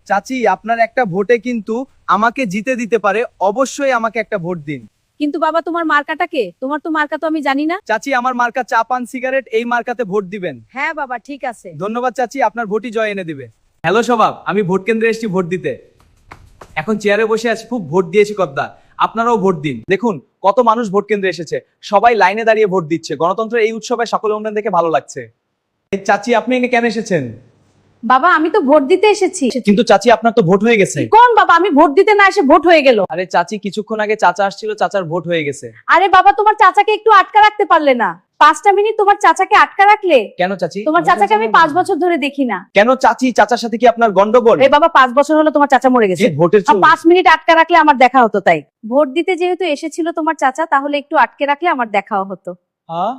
চাচি আপনার একটা ভোটে কিন্তু আমাকে জিতে দিতে পারে, অবশ্যই আমাকে একটা ভোট দিন। কিন্তু বাবা তোমার মার্কাটা কে? তোমার তো মার্কা তো আমি জানি না। চাচি আমার মার্কা চা পান সিগারেট, এই মার্কাতে ভোট দিবেন। হ্যাঁ বাবা ঠিক আছে। ধন্যবাদ চাচি, আপনার ভোটই জয় এনে দিবে। হ্যালো স্বভাব, আমি ভোট কেন্দ্রে এসেছি ভোট দিতে। এখন চেয়ারে বসে আছি, খুব ভোট দিয়েছি কদ্দা। আপনারাও ভোট দিন। দেখুন কত মানুষ ভোট কেন্দ্রে এসেছে, সবাই লাইনে দাঁড়িয়ে ভোট দিচ্ছে। গণতন্ত্রের এই উৎসবে সকলের অনুষ্ঠান দেখে ভালো লাগছে। এই চাচি আপনি এখানে কেন এসেছেন? বাবা আমি তো ভোট দিতে এসেছি। কিন্তু চাচি আপনার তো ভোট হয়ে গেছে। কোন বাবা, আমি ভোট দিতে না এসে ভোট হয়ে গেল? আরে চাচি কিছুক্ষণ আগে চাচা আসছিল, চাচার ভোট হয়ে গেছে। আরে বাবা তোমার চাচাকে একটু আটকা রাখতে পারলে না? 5টা মিনিট তোমার চাচাকে আটকা রাখলে। কেন চাচি? তোমার চাচাকে আমি 5 বছর ধরে দেখি না। কেন চাচি, চাচার সাথে কি আপনার গন্ডগোল? এ বাবা 5 বছর হলো তোমার চাচা মরে গেছে। এই ভোটের আর 5 মিনিট আটকা রাখলে আমার দেখা হতো, তাই ভোট দিতে যেহেতু এসেছিল তোমার চাচা, তাহলে একটু আটকে রাখলে আমার দেখাও হতো। হ্যাঁ